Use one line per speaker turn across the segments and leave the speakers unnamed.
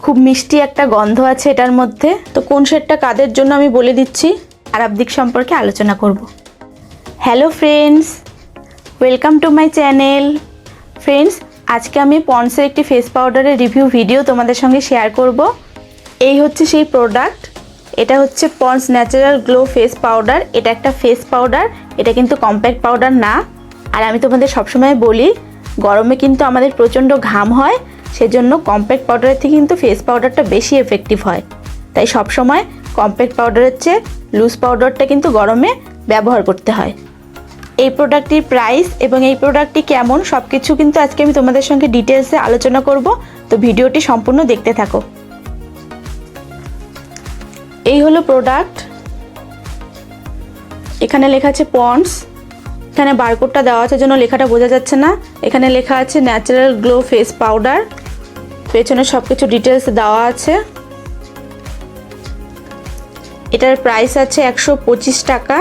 খুব মিষ্টি একটা গন্ধ আছে এটার মধ্যে। তো কোন শেডটা কাদের জন্য আমি বলে দিচ্ছি, খারাপ দিক সম্পর্কে আলোচনা করব। Hello friends, welcome to my channel. Friends, আজকে আমি পন্ডসের একটি ফেস পাউডারের রিভিউ ভিডিও তোমাদের সঙ্গে শেয়ার করব। এই হচ্ছে সেই প্রোডাক্ট। এটা হচ্ছে Pond's natural glow face powder. এটা একটা ফেস পাউডার, এটা কিন্তু কম্প্যাক্ট পাউডার না। আর আমি তোমাদের সবসময় বলি, গরমে কিন্তু আমাদের প্রচণ্ড ঘাম হয়, সেজন্য কম্প্যাক্ট পাউডারের থেকে কিন্তু ফেস পাউডারটা বেশি এফেক্টিভ হয়। তাই সবসময় কম্প্যাক্ট পাউডারের চেয়ে লুজ পাউডারটা কিন্তু গরমে ব্যবহার করতে হয়। এই প্রোডাক্টটির প্রাইস এবং এই প্রোডাক্টটি কেমন সব কিছু কিন্তু আজকে আমি তোমাদের সঙ্গে ডিটেলসে আলোচনা করব। তো ভিডিওটি সম্পূর্ণ দেখতে থাকো। এই হলো প্রোডাক্ট। এখানে লেখা আছে পন্ডস। এখানে বারকোডটা দেওয়া আছে জন্য লেখাটা বোঝা যাচ্ছে না। এখানে লেখা আছে ন্যাচারাল গ্লো ফেস পাউডার। পেছনে সব কিছু ডিটেলস দেওয়া আছে। এটার প্রাইস আছে 125 টাকা।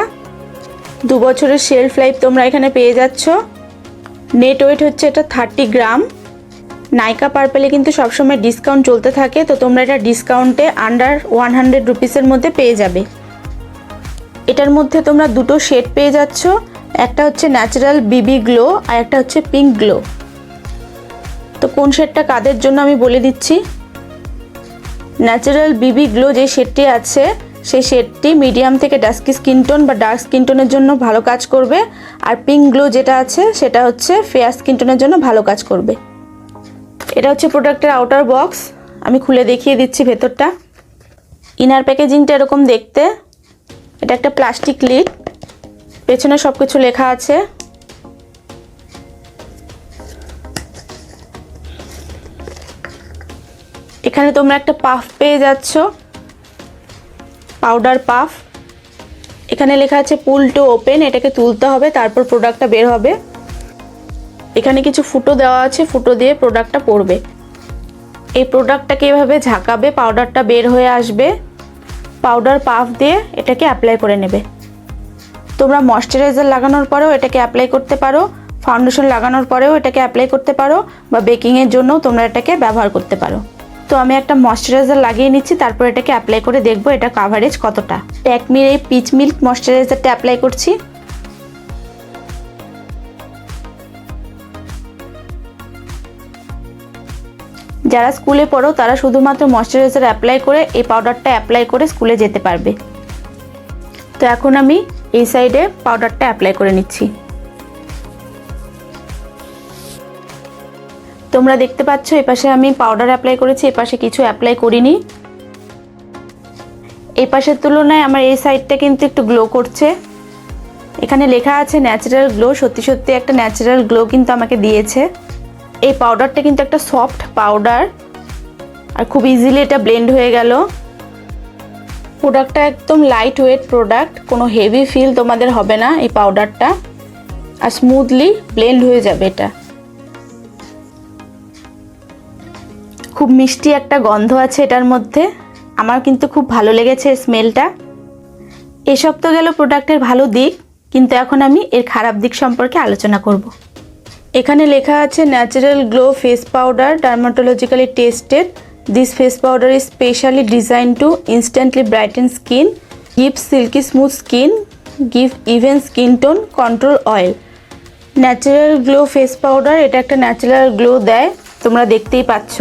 2 বছরের শেলফ লাইফ তোমরা এখানে পেয়ে যাচ্ছ। নেট ওয়েট হচ্ছে এটা 30 গ্রাম। নাইকা পার্পেলে কিন্তু সবসময় ডিসকাউন্ট চলতে থাকে, তো তোমরা এটা ডিসকাউন্টে আন্ডার 100 রুপিসের মধ্যে পেয়ে যাবে। এটার মধ্যে তোমরা দুটো শেড পেয়ে যাচ্ছ, একটা হচ্ছে ন্যাচারাল বিবি গ্লো আর একটা হচ্ছে পিঙ্ক গ্লো। তো কোন শেডটা কাদের জন্য আমি বলে দিচ্ছি। ন্যাচারাল বিবি গ্লো যে শেডটি আছে সেই শেডটি মিডিয়াম থেকে ডাস্কি স্কিন টোন বা ডার্ক স্কিন টোনের জন্য ভালো কাজ করবে। আর পিঙ্ক গ্লো যেটা আছে সেটা হচ্ছে ফেয়ার স্কিন টোনের জন্য ভালো কাজ করবে। এটা হচ্ছে প্রোডাক্টের আউটার বক্স। আমি খুলে দেখিয়ে দিচ্ছি ভেতরটা। ইনার প্যাকেজিংটা এরকম দেখতে। এটা একটা প্লাস্টিক লিড। পেছনে সব কিছু লেখা আছে। এখানে তোমরা একটা পাফ পেয়ে যাচ্ছ, পাউডার পাফ। এখানে লেখা আছে পুল টু ওপেন, এটাকে তুলতে হবে তারপর প্রোডাক্টটা বের হবে। এখানে কিছু ফুটো দেওয়া আছে, ফুটো দিয়ে প্রোডাক্টটা পড়বে। এই প্রোডাক্টটাকে এভাবে ঝাঁকাবে, পাউডারটা বের হয়ে আসবে। পাউডার পাফ দিয়ে এটাকে অ্যাপ্লাই করে নেবে। তোমরা ময়শ্চারাইজার লাগানোর পরেও এটাকে অ্যাপ্লাই করতে পারো, ফাউন্ডেশন লাগানোর পরেও এটাকে অ্যাপ্লাই করতে পারো, বা বেকিংয়ের জন্য তোমরা এটাকে ব্যবহার করতে পারো। তো আমি একটা ময়শ্চারাইজার লাগিয়ে নিচ্ছি, তারপর এটাকে অ্যাপ্লাই করে দেখবো এটা কাভারেজ কতটা। ট্যাকমির এই পিচ মিল্ক ময়শ্চারাইজারটা অ্যাপ্লাই করছি। যারা স্কুলে পড়ো তারা শুধুমাত্র ময়শ্চারাইজার অ্যাপ্লাই করে এই পাউডারটা অ্যাপ্লাই করে স্কুলে যেতে পারবে। তো এখন আমি এই সাইডে পাউডারটা অ্যাপ্লাই করে নিচ্ছি। তোমরা দেখতে পাচ্ছ এই পাশে আমি পাউডার অ্যাপ্লাই করেছি, এই পাশে কিছু অ্যাপ্লাই করিনি। এই পাশের তুলনায় আমার এই সাইডটা কিন্তু একটু গ্লো করছে। এখানে লেখা আছে ন্যাচারাল গ্লো। সত্যি সত্যি একটা ন্যাচারাল গ্লো কিন্তু আমাকে দিয়েছে। এই পাউডারটা কিন্তু একটা সফট পাউডার আর খুব ইজিলি এটা ব্লেন্ড হয়ে গেল। প্রোডাক্টটা একদম লাইট ওয়েট প্রোডাক্ট, কোনো হেভি ফিল তোমাদের হবে না এই পাউডারটা, আর স্মুথলি ব্লেন্ড হয়ে যাবে। এটা খুব মিষ্টি একটা গন্ধ আছে এটার মধ্যে, আমার কিন্তু খুব ভালো লেগেছে স্মেলটা। এসব তো গেল প্রোডাক্টের ভালো দিক, কিন্তু এখন আমি এর খারাপ দিক সম্পর্কে আলোচনা করব। এখানে লেখা আছে natural glow face powder dermatologically tested. This face powder is specially design to instantly brighten skin, give silky smooth skin, give even skin tone, control oil. Natural glow face powder, এটা একটা ন্যাচারাল গ্লো দেয়, তোমরা দেখতেই পাচ্ছ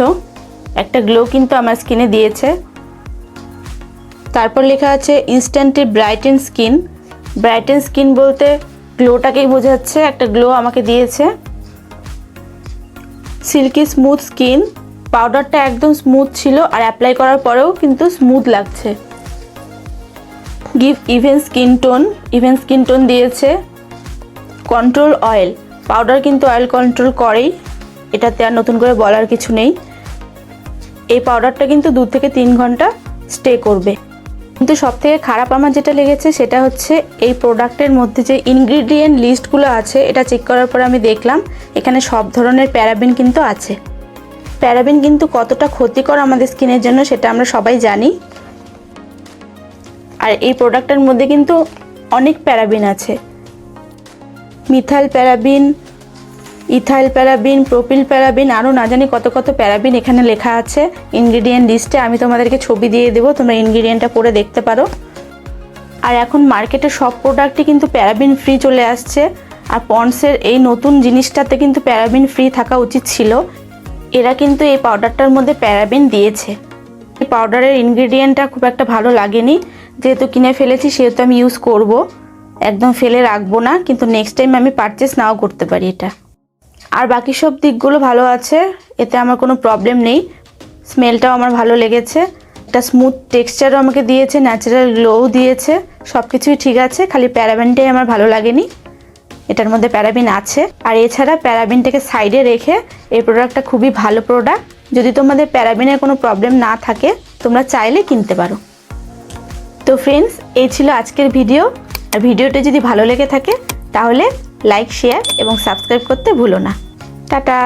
একটা glow কিন্তু আমার স্কিনে দিয়েছে। তারপর লেখা আছে instantly brighten skin. Brighten skin বলতে গ্লোটাকেই বোঝাচ্ছে, একটা গ্লো আমাকে দিয়েছে। সিল্কি স্মুথ স্কিন, পাউডারটা একদম স্মুথ ছিল আর অ্যাপ্লাই করার পরেও কিন্তু স্মুথ লাগছে। Give even skin tone, even skin tone দিয়েছে। কন্ট্রোল অয়েল, পাউডার কিন্তু অয়েল কন্ট্রোল করেই, এটাতে আর নতুন করে বলার কিছু নেই। এই পাউডারটা কিন্তু 2 থেকে 3 ঘন্টা স্টে করবে। কিন্তু সবথেকে খারাপ আমার যেটা লেগেছে সেটা হচ্ছে এই প্রোডাক্টের মধ্যে যে ইনগ্রিডিয়েন্ট লিস্টগুলো আছে, এটা চেক করার পর আমি দেখলাম এখানে সব ধরনের প্যারাবেন কিন্তু আছে। প্যারাবেন কিন্তু কতটা ক্ষতিকর আমাদের স্কিনের জন্য সেটা আমরা সবাই জানি। আর এই প্রোডাক্টের মধ্যে কিন্তু অনেক প্যারাবেন আছে, methyl paraben, ethyl paraben, propyl paraben, আরও না জানি কত কত প্যারাবিন এখানে লেখা আছে ইনগ্রিডিয়েন্ট লিস্টে। আমি তোমাদেরকে ছবি দিয়ে দেবো, তোমরা ইনগ্রিডিয়েন্টটা পড়ে দেখতে পারো। আর এখন মার্কেটে সব প্রোডাক্টই কিন্তু প্যারাবিন ফ্রি চলে আসছে। আর পন্ডসের এই নতুন জিনিসটাতে কিন্তু প্যারাবিন ফ্রি থাকা উচিত ছিল। এরা কিন্তু এই পাউডারটার মধ্যে প্যারাবিন দিয়েছে। এই পাউডারের ইনগ্রিডিয়েন্টটা খুব একটা ভালো লাগেনি, যেহেতু কিনে ফেলেছি সেহেতু আমি ইউজ করব, একদম ফেলে রাখবো না, কিন্তু নেক্সট টাইম আমি পারচেস নাও করতে পারি এটা। আর বাকি সব দিকগুলো ভালো আছে, এতে আমার কোনো প্রবলেম নেই। স্মেলটাও আমার ভালো লেগেছে, একটা স্মুথ টেক্সচারও আমাকে দিয়েছে, ন্যাচারাল গ্লোও দিয়েছে, সব কিছুই ঠিক আছে। খালি প্যারাবিনটাই আমার ভালো লাগেনি। এটার মধ্যে প্যারাবিন আছে, আর এছাড়া প্যারাবিনটাকে সাইডে রেখে এই প্রোডাক্টটা খুবই ভালো প্রোডাক্ট। যদি তোমাদের প্যারাবিনের কোনো প্রবলেম না থাকে তোমরা চাইলে কিনতে পারো। তো ফ্রেন্ডস, এই ছিল আজকের ভিডিও। আর ভিডিওটা যদি ভালো লেগে থাকে তাহলে লাইক, শেয়ার এবং সাবস্ক্রাইব করতে ভুলো না। টাটা।